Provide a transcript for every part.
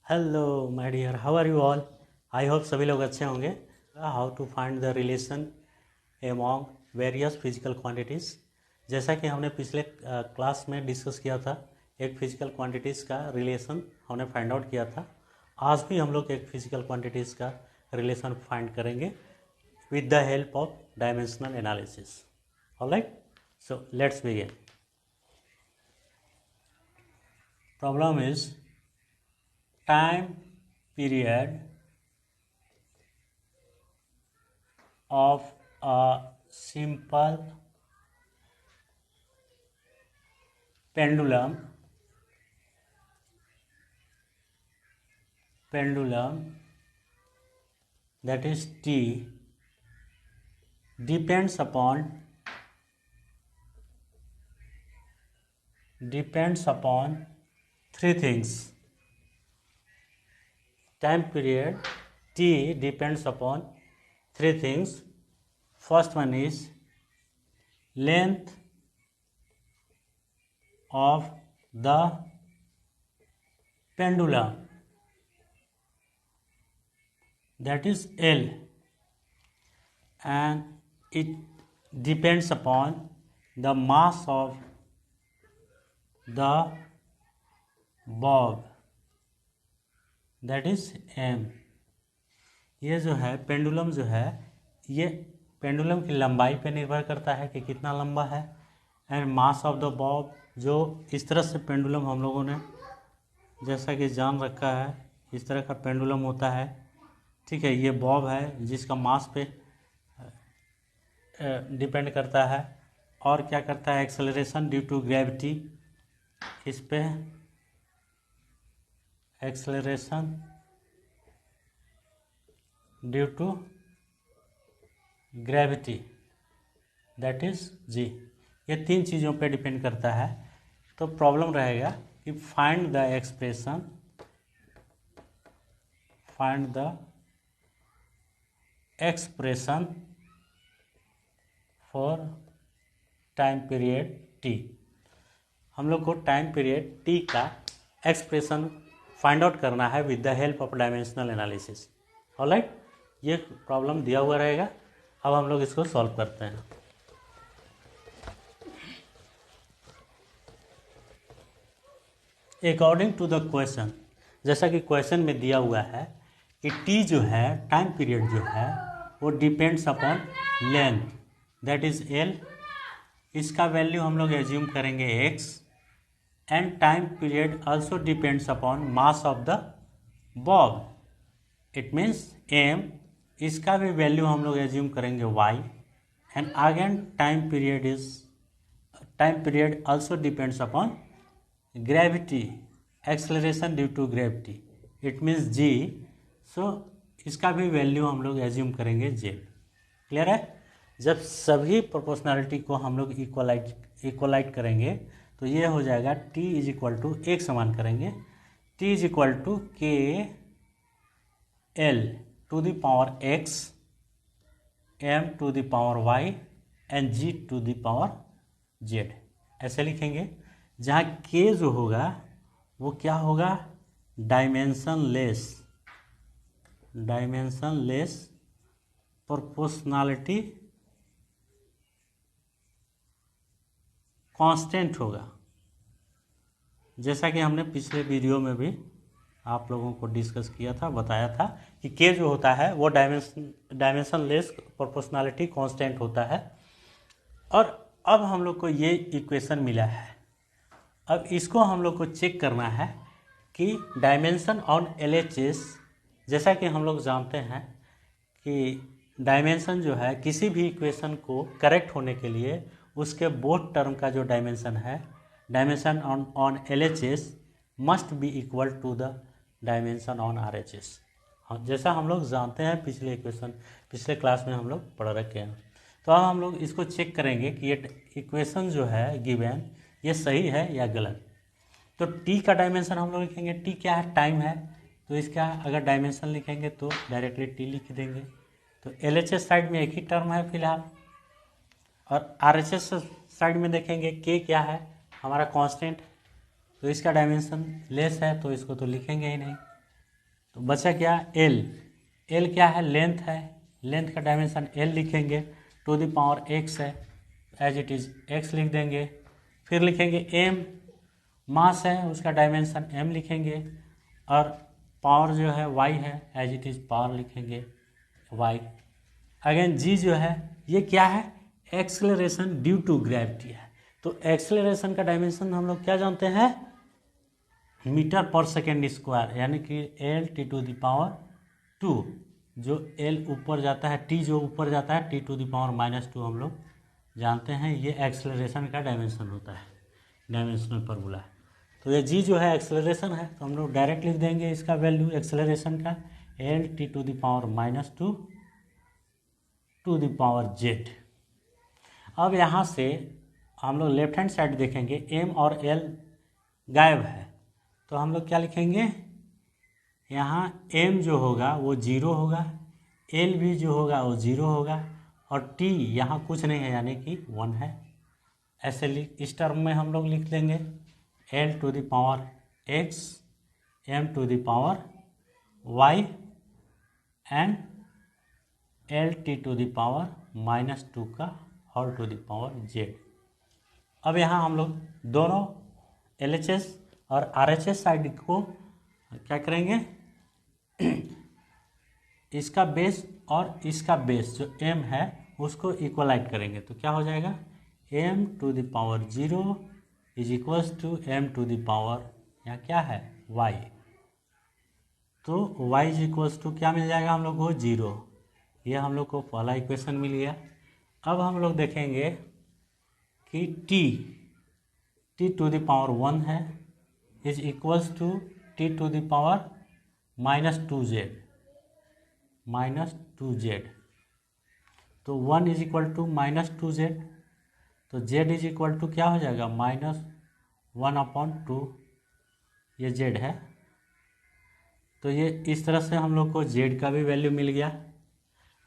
Hello my dear, how are you all. I hope सभी लोग अच्छे होंगे। How to find the relation among various physical quantities. जैसा कि हमने पिछले क्लास में डिस्कस किया था, एक फिजिकल क्वांटिटीज़ का रिलेशन हमने फाइंड आउट किया था। आज भी हम लोग एक फिजिकल क्वांटिटीज़ का रिलेशन फाइंड करेंगे with the help of dimensional analysis. Alright, so let's begin. Problem is time period of a simple pendulum that is T depends upon three things. Time period T depends upon three things. First one is length of the pendulum, that is L, and it depends upon the mass of the bob, that is M. ये जो है pendulum जो है, ये pendulum की लंबाई पे निर्भर करता है कि कितना लंबा है, and mass of the Bob, जो इस तरह से पेंडुलम हम लोगों ने जैसा कि जान रखा है, इस तरह का पेंडुलम होता है। ठीक है, ये बॉब है जिसका मास पे डिपेंड करता है। और क्या करता है, एक्सेलरेशन ड्यू टू ग्रेविटी, इस पे acceleration due to gravity, that is G. ये तीन चीज़ों पे डिपेंड करता है। तो प्रॉब्लम रहेगा कि find the expression for time period T. हम लोग को टाइम पीरियड टी का एक्सप्रेशन फाइंड आउट करना है with the help of dimensional analysis. Alright, ये प्रॉब्लम दिया हुआ रहेगा। अब हम लोग इसको सॉल्व करते हैं। अकॉर्डिंग टू द क्वेश्चन, जैसा कि क्वेश्चन में दिया हुआ है कि टी जो है, टाइम पीरियड जो है, वो depends upon length, that is L. इसका वैल्यू हम लोग एज्यूम करेंगे X, and time period also depends upon mass of the bob, it means M. इसका भी वैल्यू हम लोग एज्यूम करेंगे Y, and again time period also depends upon gravity, acceleration due to gravity, it means G. So इसका भी value हम लोग assume करेंगे जेड। क्लियर है। जब सभी प्रोपोर्शनैलिटी को हम लोग इक्वलाइट करेंगे तो ये हो जाएगा t इज इक्वल टू, एक समान करेंगे, t is equal to k L to the power x, m to the power y, and g to the power z। ऐसे लिखेंगे, जहाँ k जो होगा वो क्या होगा, डायमेंशन लेस प्रोपोर्शनैलिटी कांस्टेंट होगा। जैसा कि हमने पिछले वीडियो में भी आप लोगों को डिस्कस किया था, बताया था कि के जो होता है वो डायमेंशन लेस प्रोपोर्शनैलिटी कांस्टेंट होता है। और अब हम लोग को ये इक्वेशन मिला है। अब इसको हम लोग को चेक करना है कि डायमेंशन ऑन LHS, जैसा कि हम लोग जानते हैं कि डायमेंशन जो है किसी भी इक्वेशन को करेक्ट होने के लिए उसके बोथ टर्म का जो डायमेंशन है, dimension on LHS must be equal to the dimension on RHS। जैसा हम लोग जानते हैं, पिछले क्लास में हम लोग पढ़ रखे हैं। तो अब हम लोग इसको चेक करेंगे कि ये इक्वेशन जो है गिवन, ये सही है या गलत। तो t का डायमेंशन हम लोग लिखेंगे, t क्या है, टाइम है, तो इसका अगर डायमेंशन लिखेंगे तो डायरेक्टली t लिख देंगे। तो LHS साइड में एक ही टर्म है फिलहाल, और RHS साइड में देखेंगे k क्या है, हमारा कांस्टेंट, तो इसका डायमेंशन लेस है तो इसको तो लिखेंगे ही नहीं। तो बचा क्या, एल। एल क्या है, लेंथ है, लेंथ का डायमेंशन एल लिखेंगे, टू द पावर एक्स है, एज इट इज एक्स लिख देंगे। फिर लिखेंगे एम, मास है उसका डायमेंशन एम लिखेंगे, और पावर जो है वाई है, एज इट इज पावर लिखेंगे वाई। अगेन जी जो है ये क्या है, एक्सेलरेशन ड्यू टू ग्रेविटी है। तो एक्सेलरेशन का डायमेंशन हम लोग क्या जानते हैं, मीटर पर सेकेंड स्क्वायर, यानी कि L T to the power 2, जो एल ऊपर जाता है, टी जो ऊपर जाता है, टी टू द पावर -2 हम लोग जानते हैं, ये एक्सेलरेशन का डायमेंशन होता है, डायमेंशनल फार्मूला। तो ये जी जो है एक्सेलरेशन है, तो हम लोग डायरेक्ट लिख देंगे इसका वैल्यू एक्सेलरेशन का, L T to the power -2 to the power z. अब यहाँ से हम लोग लेफ्ट हैंड साइड देखेंगे, एम और एल गायब है, तो हम लोग क्या लिखेंगे, यहाँ एम जो होगा वो 0 होगा, एल भी जो होगा वो 0 होगा, और टी यहाँ कुछ नहीं है यानी कि 1 है। ऐसे इस टर्म में हम लोग लिख देंगे L to the power x, M to the power y, and L T to the power -2 का whole to the power z. अब यहाँ हम लोग दोनों LHS और RHS साइड को क्या करेंगे, इसका बेस और इसका बेस जो m है उसको इक्वलाइट करेंगे, तो क्या हो जाएगा, m to the power 0 is equals to m to the power, यहाँ क्या है y, तो y इज इक्वल्स टू क्या मिल जाएगा हम लोग को 0। ये हम लोग को पहला इक्वेशन मिल गया। अब हम लोग देखेंगे कि t टू द पावर 1 है is equals to t to the power -2z, तो 1 इज इक्वल टू -2z, तो z इज इक्वल टू क्या हो जाएगा, -1/2, ये z है। तो ये इस तरह से हम लोग को z का भी वैल्यू मिल गया।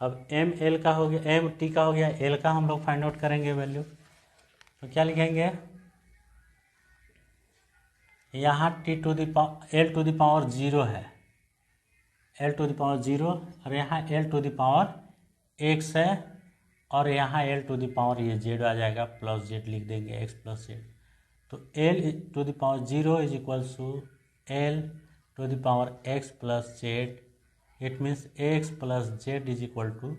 अब m l का हो गया, m t का हो गया, l का हम लोग फाइंड आउट करेंगे वैल्यू, तो क्या लिखेंगे, यहाँ l टू द पावर 0 है, l टू द पावर 0, और यहाँ l to the power x है, और यहाँ l टू द पावर ये z आ जाएगा, प्लस z लिख देंगे, x प्लस z। तो l to the power 0 is equals to l to the power x plus z, it means x plus z is equal to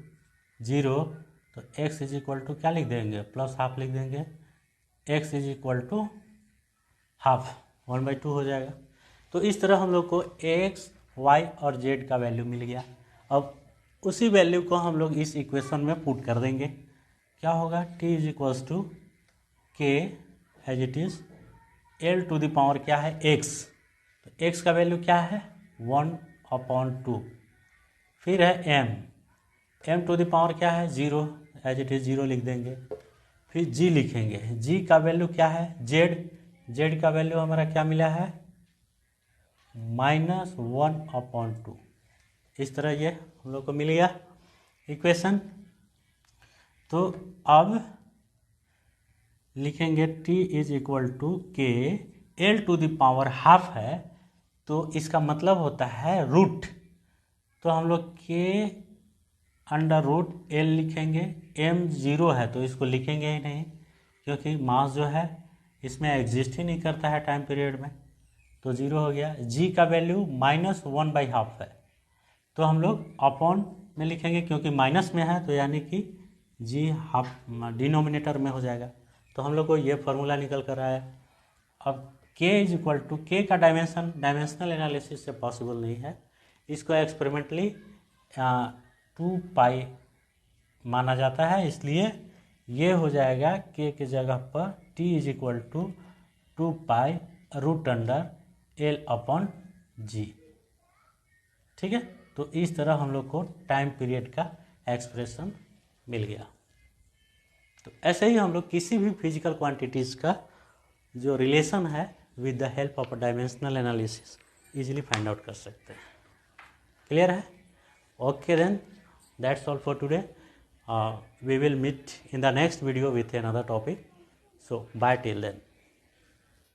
0, तो x is equal to क्या लिख देंगे, plus half लिख देंगे, x is equal to half, 1/2 हो जाएगा। तो इस तरह हम लोग को x, y और z का वैल्यू मिल गया। अब उसी वैल्यू को हम लोग इस इक्वेशन में पुट कर देंगे, क्या होगा, t is equals to k as it is l to the power क्या है x, तो x का वैल्यू क्या है 1/2, फिर है m टू द पावर क्या है 0, एज इट इज 0 लिख देंगे, फिर g लिखेंगे, g का वैल्यू क्या है z का वैल्यू हमारा क्या मिला है -1/2। इस तरह ये हम लोग को मिल गया इक्वेशन। तो अब लिखेंगे t is equal to k, l to the power half है, तो इसका मतलब होता है रूट, तो हम लोग k अंडर रूट l लिखेंगे, m 0 है तो इसको लिखेंगे ही नहीं, क्योंकि मास जो है इसमें एग्जिस्ट ही नहीं करता है टाइम पीरियड में, तो 0 हो गया। g का वैल्यू -1/2 है, तो हम लोग अपॉन में लिखेंगे, क्योंकि माइनस में है तो यानी कि g हाफ डिनोमिनेटर में हो जाएगा, तो हम लोग को ये फार्मूला निकल कर आया। अब k is equal to, k का डायमेंशनल एनालिसिस से पॉसिबल नहीं है, इसको एक्सपेरिमेंटली 2π माना जाता है, इसलिए ये हो जाएगा k के जगह पर t is equal to 2π root under L/G। ठीक है, तो इस तरह हम लोग को टाइम पीरियड का एक्सप्रेशन मिल गया। तो ऐसे ही हम लोग किसी भी फिजिकल क्वांटिटीज़ का जो रिलेशन है with the help of dimensional analysis easily find out कर सकते हैं। क्लियर है? Okay then, that's all for today. We will meet in the next video with another topic. So bye till then.